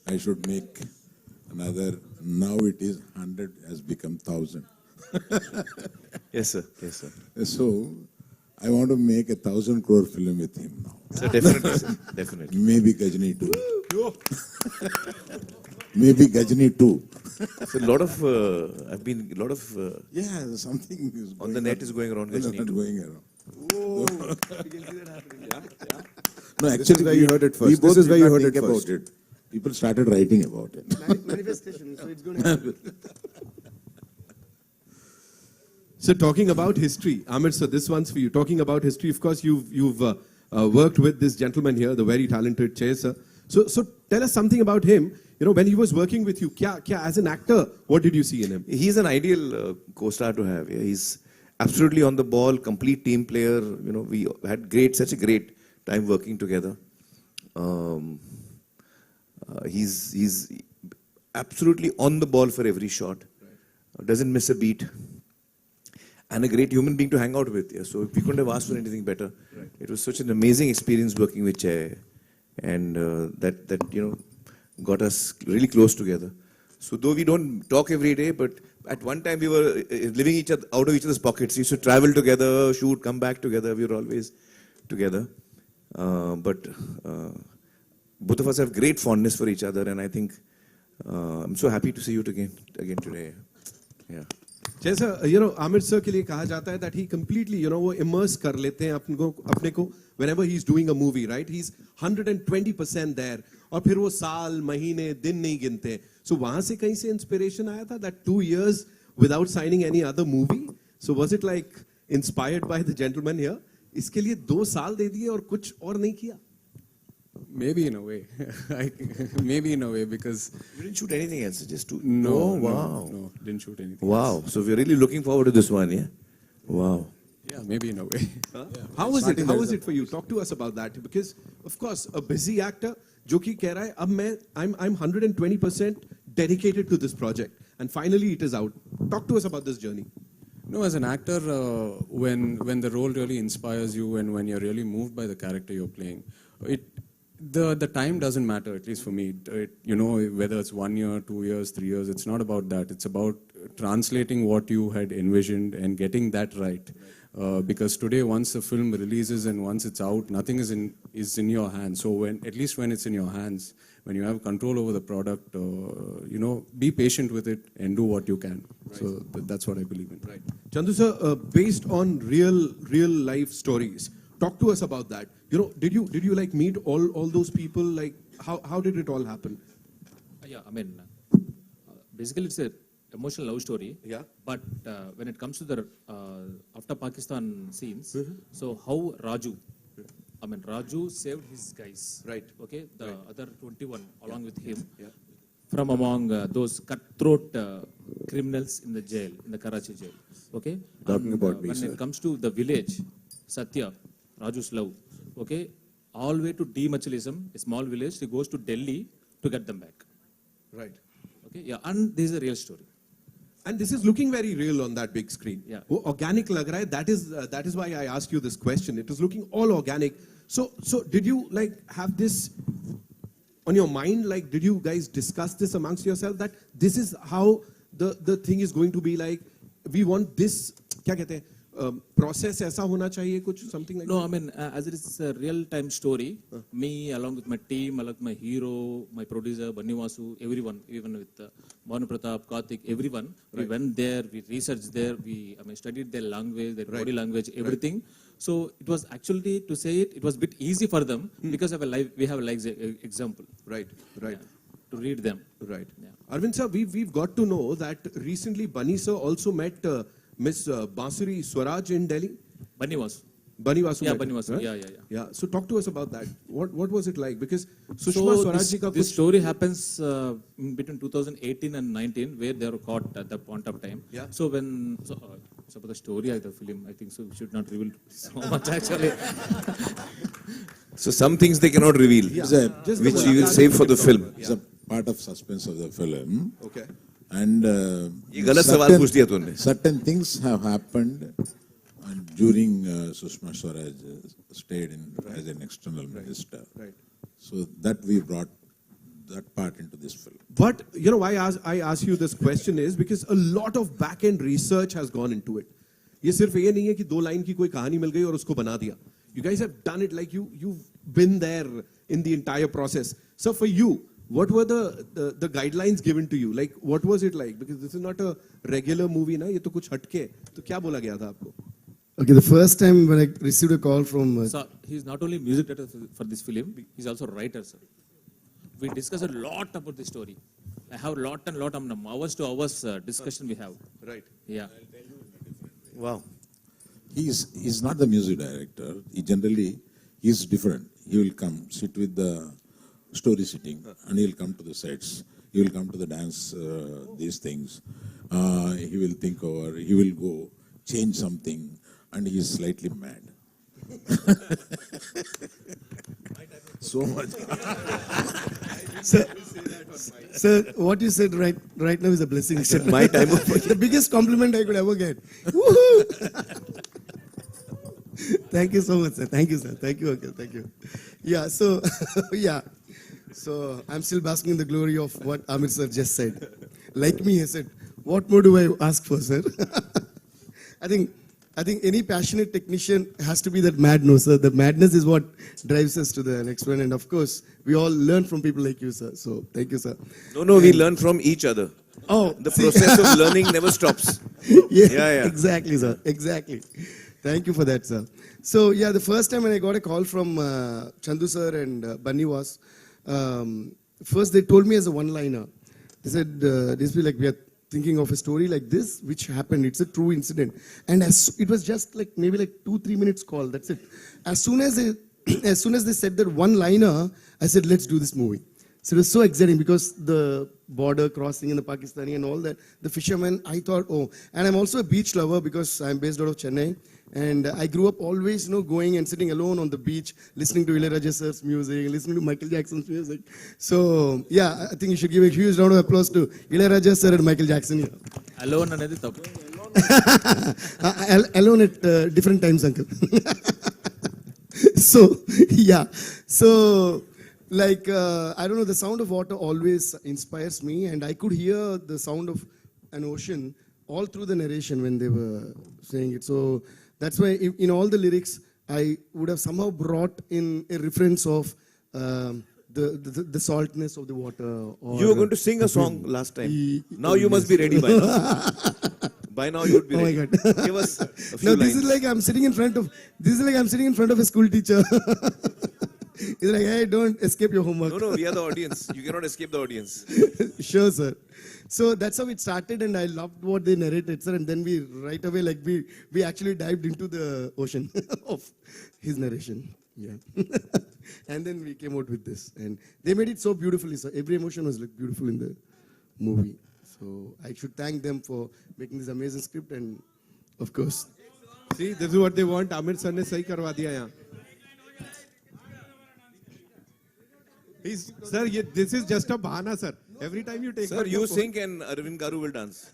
I should make another. Now it is 100 has become 1,000. Yes, sir. Yes, sir. So I want to make 1,000 crore film with him now. So definitely, sir. Definitely. Maybe Gajni too. Maybe Gajni too. So a lot of, I've been, a lot of, Yeah, something is on the net is going around Gajni too. going around. Oh, we can see that happening. Yeah. No, actually, where you heard it first. We both This is where did you not heard it think about first. it. People started writing about it. Manifestation, so it's going to happen. So talking about history, Amir, so this one's for you. Talking about history, of course, you've worked with this gentleman here, the very talented Che sir. So tell us something about him. You know, when he was working with you, kya, as an actor, what did you see in him? He's an ideal co-star to have. Yeah. He's absolutely on the ball, complete team player. You know, we had such a great time working together. He's absolutely on the ball for every shot. Doesn't miss a beat. And a great human being to hang out with. Yeah. So we couldn't have asked for anything better. Right. It was such an amazing experience working with Che, and that you know got us really close together. So though we don't talk every day, but at one time we were living out of each other's pockets. We used to travel together, shoot, come back together. We were always together. But both of us have great fondness for each other, and I think I'm so happy to see you again today. Yeah. जैसा you know Aamir sir के लिए कहा जाता है that he completely you know वो immerse कर लेते हैं अपने को whenever he's doing a movie, right? He's 120% there और फिर वो साल महीने दिन नहीं गिनते. So वहाँ से कहीं से inspiration आया था that 2 years without signing any other movie. So was it like inspired by the gentleman here? इसके लिए 2 साल दे दिए और कुछ और नहीं किया? Maybe in a way. Maybe in a way, because... You didn't shoot anything else, just two? No, oh, wow. No, didn't shoot anything Wow, else. so we're really looking forward to this one, yeah? Wow. Yeah, maybe in a way. Yeah. How was it? How was it for you? Talk to us about that. Because, of course, a busy actor, जो कि कह रहा है, अब I'm 120% dedicated to this project. And finally it is out. Talk to us about this journey. No, as an actor, when the role really inspires you and when you're really moved by the character you're playing, the time doesn't matter, at least for me. You know, whether it's 1 year, 2 years, 3 years, it's not about that. It's about translating what you had envisioned and getting that right. Because today, once the film releases and once it's out, nothing is in your hands. So at least when it's in your hands, when you have control over the product, you know, be patient with it and do what you can. Right. So that's what I believe in. Right. Chandu sir, based on real life stories, talk to us about that. You know, did you like meet all those people? Like, how did it all happen? Yeah, I mean, basically it's a emotional love story. Yeah. But when it comes to the after Pakistan scenes, so how Raju, I mean, Raju saved his guys. Right. Okay, the other 21 along with him. Yeah. From among those cutthroat criminals in the jail, in the Karachi jail. Okay. Talking about me, when sir. it comes to the village, Satya, Raju's love. Okay, all the way to Demachalism, a small village. He goes to Delhi to get them back. Right. Okay, yeah, and this is a real story. And this is looking very real on that big screen. Yeah. वो organic लग रहा है. That is why I asked you this question. It is looking all organic. So did you like have this on your mind? Like, did you guys discuss this amongst yourself that this is how the thing is going to be like? We want this. क्या कहते हैं? Process ऐसा होना चाहिए कुछ something like No, that? I mean, as it is a real-time story, me along with my team, along with my hero, my producer, Banni Vasu, everyone, even with Bhanu Pratap, Karthik, everyone, we went there, we researched there, studied their language, their body language, everything. So it was actually, to say it was a bit easy for them because of we have a live example. Right. Yeah, to read them. Right. Yeah. Arvind sir, we've got to know that recently Bunny sir also met Miss Bansuri Swaraj in Delhi. Banni Vasu. Bunny Vasu. Yeah, met Banni her, Vasu. right? Yeah. Yeah. So talk to us about that. What was it like? Because Sushma So Swaraj ji ka this kuch- story happens in between 2018 and 19, where they were caught at that point of time. Yeah. So about the story of the film, I think so we should not reveal so much actually. So some things they cannot reveal, It's a- Just which the we will one- save for the film. It's a part of suspense of the film. Okay. And ये गलत सवाल पूछ दिया तूने. certain things have happened during Sushma Swaraj stayed as an external minister. Right. So that we brought that part into this film. But you know why I ask you this question is because a lot of back end research has gone into it. ये सिर्फ ये नहीं है कि 2 line की कोई कहानी मिल गई और उसको बना दिया. You guys have done it like you've been there in the entire process. So for you, what were the guidelines given to you? Like what was it like? Because this is not a regular movie ना, ये तो कुछ हटके. तो क्या बोला गया था आपको? Okay, the first time when I received a call from So he's not only music director for this film, he's also writer, sir. We discuss a lot about the story. I have lot and lot of hours to hours discussion we have. Right. Yeah. Wow. He's not the music director. He's different. He will come, sit with the story sitting, and he'll come to the sets. He will come to the dance, these things. He will think over, he will go, change something, and he is slightly mad. So much. Sir, what you said right now is a blessing. Sir. My time of The biggest compliment I could ever get. Woohoo! Thank you so much, sir. Thank you, sir. Thank you, uncle. Thank you. Yeah, so, yeah. So, I'm still basking in the glory of what Amir sir just said. Like me, he said, what more do I ask for, sir? I think any passionate technician has to be that mad, no, sir. The madness is what drives us to the next one. And of course, we all learn from people like you, sir. So, thank you, sir. No, we learn from each other. Oh, The see. process of learning never stops. Yeah. Exactly, sir. Exactly. Thank you for that, sir. So, yeah, the first time when I got a call from Chandu sir and Bunny was, first they told me as a one-liner. They said, this will be like, we are thinking of a story like this, which happened. It's a true incident. And it was just like maybe like 2-3 minutes call. That's it. As soon as they said that one-liner, I said, let's do this movie. So it was so exciting because the border crossing in the Pakistani and all that, the fishermen, I thought, oh, and I'm also a beach lover because I'm based out of Chennai. And I grew up always, going and sitting alone on the beach, listening to Ilayaraja sir's music, listening to Michael Jackson's music. So, yeah, I think you should give a huge round of applause to Ilayaraja sir and Michael Jackson. Alone అనేది తప్పు. Alone at different times, uncle. So, yeah. So, like, I don't know, the sound of water always inspires me, and I could hear the sound of an ocean all through the narration when they were saying it. So, that's why in all the lyrics, I would have somehow brought in a reference of the saltness of the water. Or You were going to sing a song last time. Now you must be ready by now. By now you would be Oh my ready. God. Give us a few No, this lines. is like I'm sitting in front of a school teacher. He's like, hey, don't escape your homework. No, we are the audience. You cannot escape the audience. Sure, sir. So that's how it started, and I loved what they narrated, sir. And then we right away, like we actually dived into the ocean of his narration. Yeah. And then we came out with this, and they made it so beautifully, sir. Every emotion was like beautiful in the movie. So I should thank them for making this amazing script, and of course. See, this is what they want. Amir sir ने सही करवा दिया यहाँ. Sir, this is just a bahana, sir. Every time you take Sir, out you the phone- sing and Arvind Garu will dance.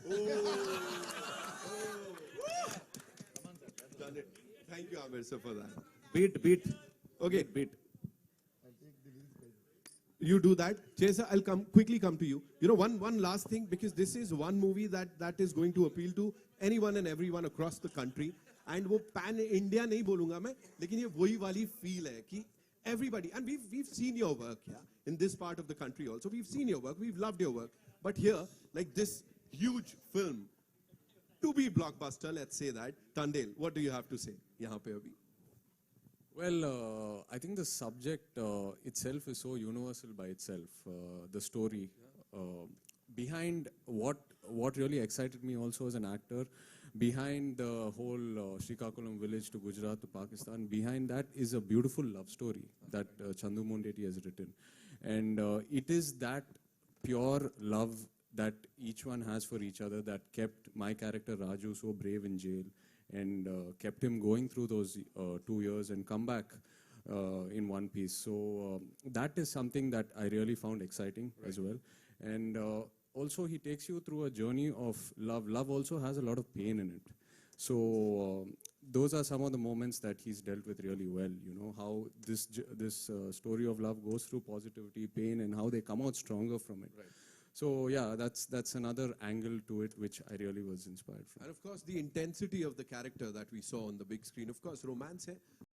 Thank you, Amir sir, for that. Beat. Okay. Beat. You do that. Chesa, I'll quickly come to you. One last thing, because this is one movie that is going to appeal to anyone and everyone across the country. And वो pan India नहीं बोलूँगा मैं, लेकिन ये वही वाली feel है कि everybody, and we've seen your work, yeah, in this part of the country also. We've seen your work, we've loved your work. But here, like this huge film, to be blockbuster, let's say that. Tandel, what do you have to say? यहाँ पे अभी. Well, I think the subject itself is so universal by itself. The story behind what really excited me also as an actor, behind the whole Srikakulam village to Gujarat to Pakistan, behind that is a beautiful love story that Chandu Mondeti has written. And it is that pure love that each one has for each other that kept my character Raju so brave in jail and kept him going through those 2 years and come back in one piece. So that is something that I really found exciting as well. And also he takes you through a journey of love. Love also has a lot of pain in it. So those are some of the moments that he's dealt with really well. You know how this story of love goes through positivity, pain, and how they come out stronger from it. Right. So yeah, that's another angle to it which I really was inspired from. And of course, the intensity of the character that we saw on the big screen. Of course, romance hai,